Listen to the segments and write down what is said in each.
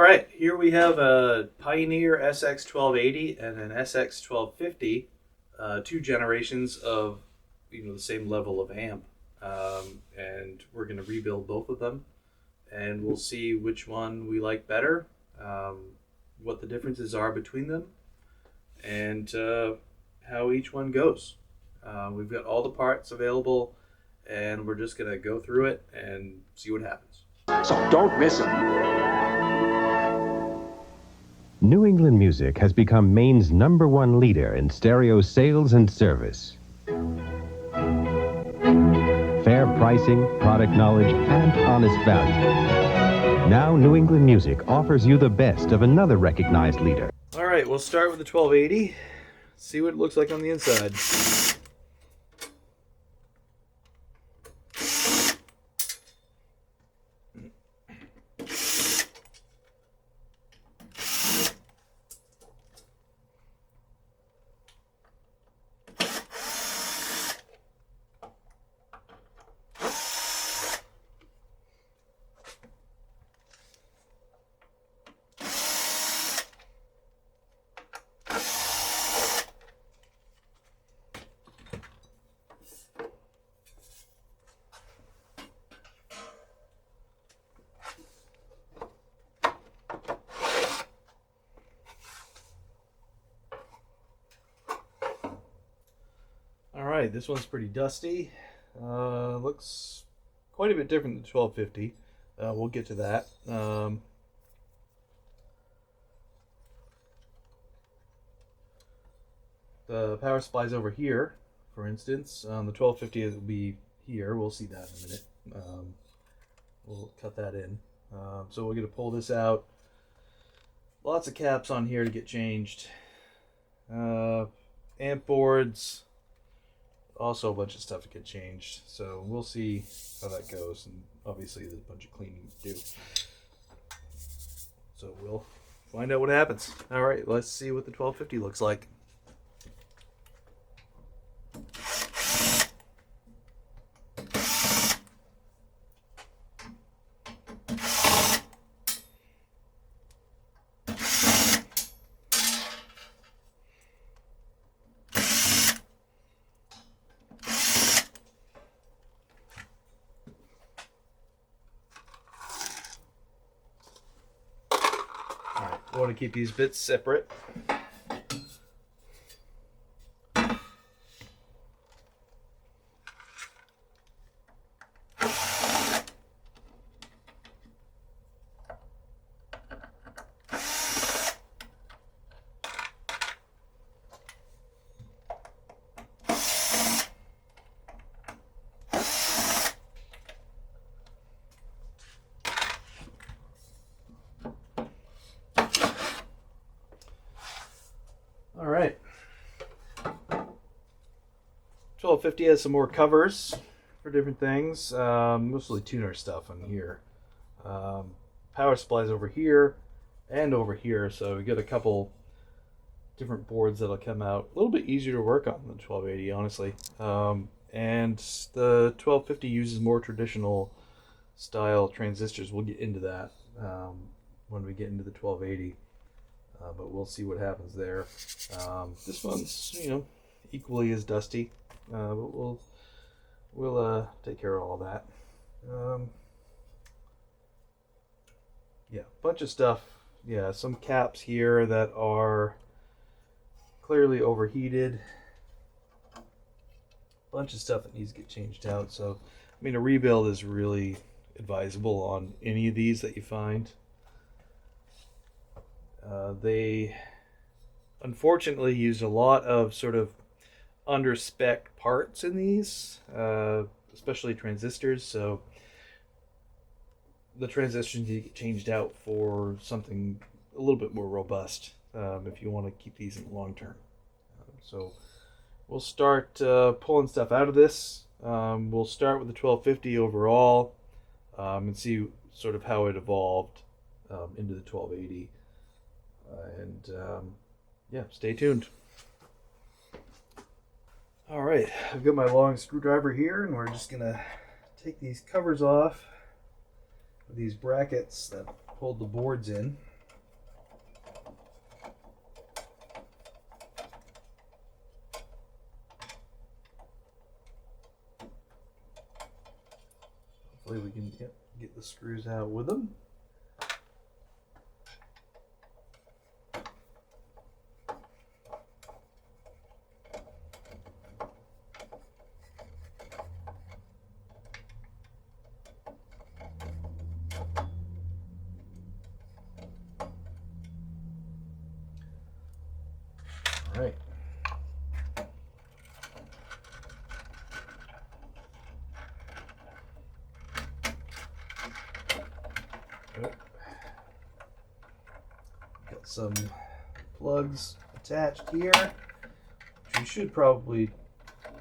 right, here we have a Pioneer SX-1280 and an SX-1250, two generations of the same level of amp, and we're going to rebuild both of them, and we'll see which one we like better, what the differences are between them, and how each one goes. We've got all the parts available, and we're just going to go through it and see what happens. So don't miss it. New England Music has become Maine's #1 leader in stereo sales and service. Fair pricing, product knowledge, and honest value. Now New England Music offers you the best of another recognized leader. All right, we'll start with the 1280. See what it looks like on the inside. Alright, this one's pretty dusty. Looks quite a bit different than the 1250. We'll get to that. The power supply's over here, for instance. The 1250 will be here. We'll see that in a minute. We'll cut that in. So we're going to pull this out. Lots of caps on here to get changed. Amp boards. Also a bunch of stuff to get changed, so we'll see how that goes, and obviously there's a bunch of cleaning to do, so we'll find out what happens. All right, let's see what the 1250 looks like. I want to keep these bits separate. All right. 1250 has some more covers for different things, mostly tuner stuff on here. Power supplies over here and over here, so we get a couple different boards that'll come out a little bit easier to work on than 1280, honestly. And the 1250 uses more traditional style transistors. We'll get into that when we get into the 1280. But we'll see what happens there. This one's, equally as dusty, but we'll take care of all that. Yeah, bunch of stuff. Yeah, some caps here that are clearly overheated. Bunch of stuff that needs to get changed out. So, I mean, a rebuild is really advisable on any of these that you find. They unfortunately used a lot of sort of under-spec parts in these, especially transistors, so the transistors need to get changed out for something a little bit more robust if you want to keep these in the long term. So we'll start pulling stuff out of this. We'll start with the 1250 overall and see sort of how it evolved into the 1280. Yeah, stay tuned. All right, I've got my long screwdriver here, and we're just gonna take these covers off, these brackets that hold the boards in. hopefully we can get the screws out with them. All right. Got some plugs attached here, which you should probably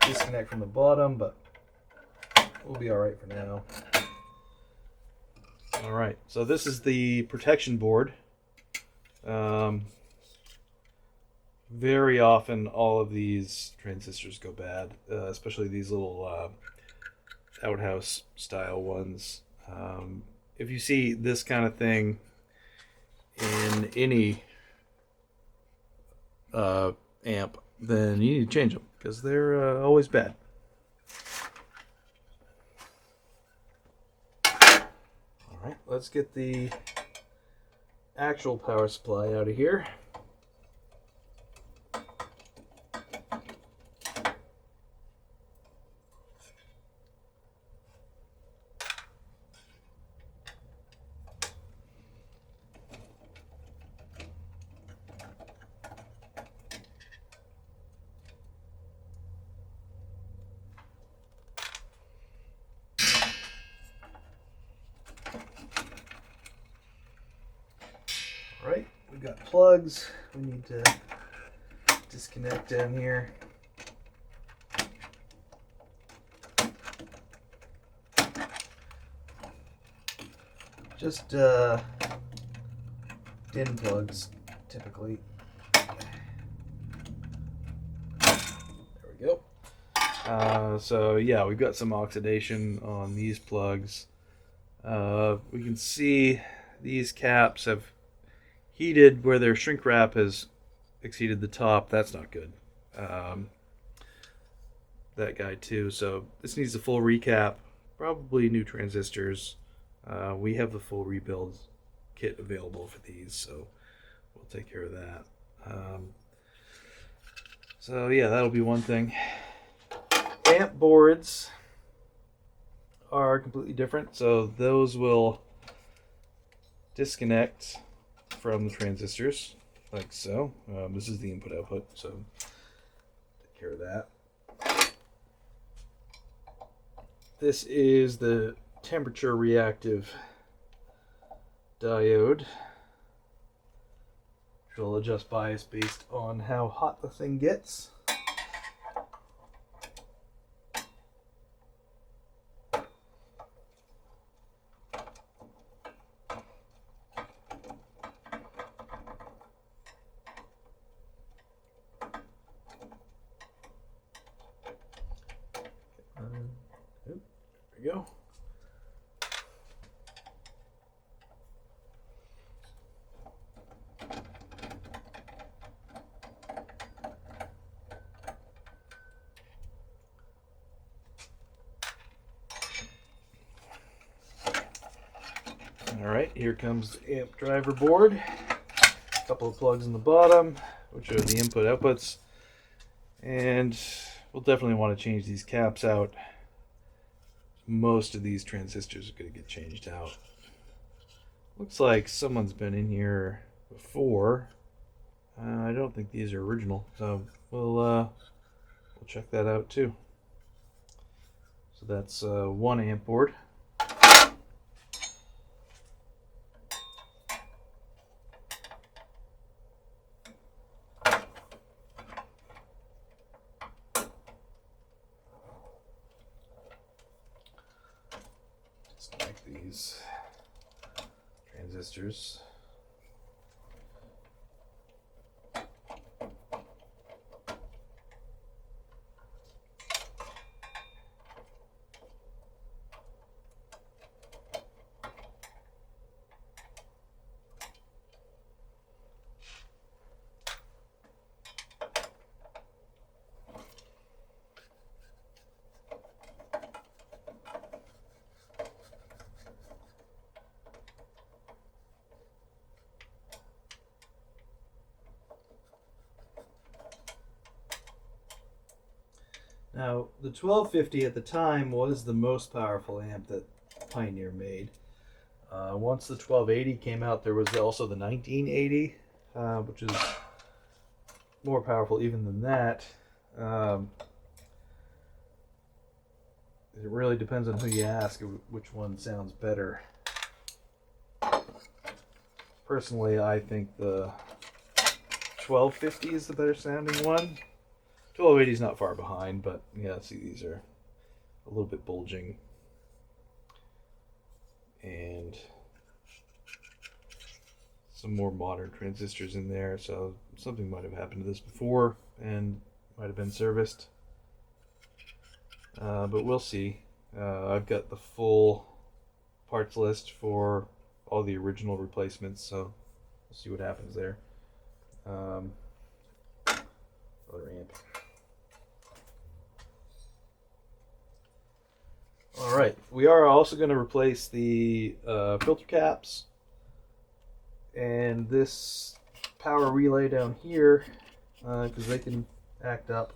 disconnect from the bottom, but we'll be all right for now. All right, so this is the protection board. Very often all of these transistors go bad, especially these little outhouse style ones. If you see this kind of thing in any amp, then you need to change them because they're always bad. All right, let's get the actual power supply out of here. Right, we've got plugs we need to disconnect down here. Just DIN plugs, typically. There we go. So yeah, we've got some oxidation on these plugs. We can see these caps have heated where their shrink wrap has exceeded the top. That's not good. That guy too. So this needs a full recap, probably new transistors. We have the full rebuild kit available for these, so we'll take care of that. So yeah, that'll be one thing. Amp boards are completely different, so those will disconnect from the transistors, like so. This is the input output, so take care of that. This is the temperature reactive diode, which will adjust bias based on how hot the thing gets. There we go. All right, here comes the amp driver board. A couple of plugs in the bottom, which are the input outputs. And we'll definitely want to change these caps out. Most of these transistors are going to get changed out. Looks like someone's been in here before. I don't think these are original, so we'll check that out too. So that's 1 amp board. Disconnect these transistors. Now, the 1250 at the time was the most powerful amp that Pioneer made. Once the 1280 came out, there was also the 1980, which is more powerful even than that. It really depends on who you ask which one sounds better. Personally, I think the 1250 is the better sounding one. 1280 is not far behind, but yeah, see, these are a little bit bulging. And some more modern transistors in there, so something might have happened to this before and might have been serviced. But we'll see. I've got the full parts list for all the original replacements, so we'll see what happens there. Other amp. Alright, we are also going to replace the filter caps and this power relay down here because they can act up.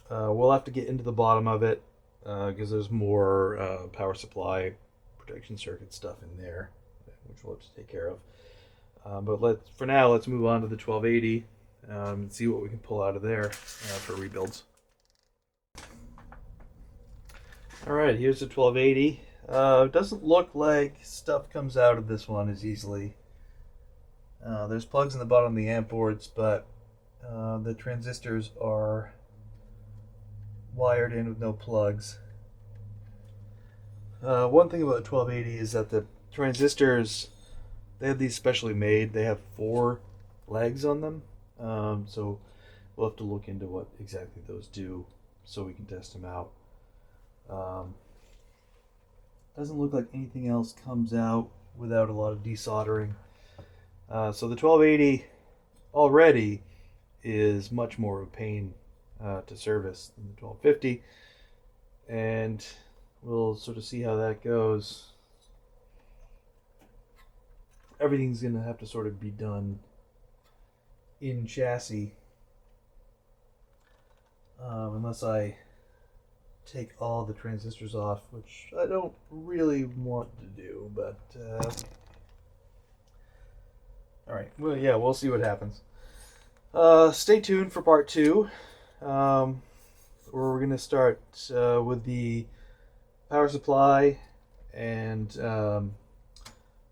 We'll have to get into the bottom of it because there's more power supply protection circuit stuff in there, which we'll have to take care of. But for now, let's move on to the 1280 and see what we can pull out of there for rebuilds. Alright, here's the 1280. It doesn't look like stuff comes out of this one as easily. There's plugs in the bottom of the amp boards, but the transistors are wired in with no plugs. One thing about 1280 is that the transistors, they have these specially made. They have 4 legs on them, so we'll have to look into what exactly those do so we can test them out. Doesn't look like anything else comes out without a lot of desoldering. So the 1280 already is much more of a pain to service than the 1250, and we'll sort of see how that goes. Everything's going to have to sort of be done in chassis, unless I take all the transistors off, which I don't really want to do, but alright, well, yeah, we'll see what happens. Stay tuned for part 2, where we're going to start with the power supply and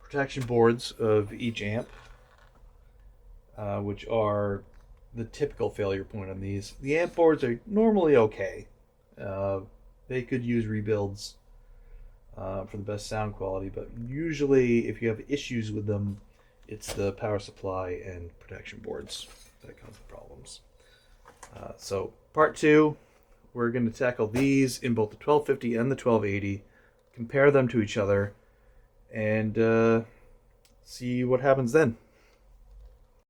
protection boards of each amp, which are the typical failure point on these. The amp boards are normally okay. They could use rebuilds for the best sound quality, but usually if you have issues with them, it's the power supply and protection boards that cause the problems. So part 2, we're going to tackle these in both the 1250 and the 1280, compare them to each other, and see what happens then.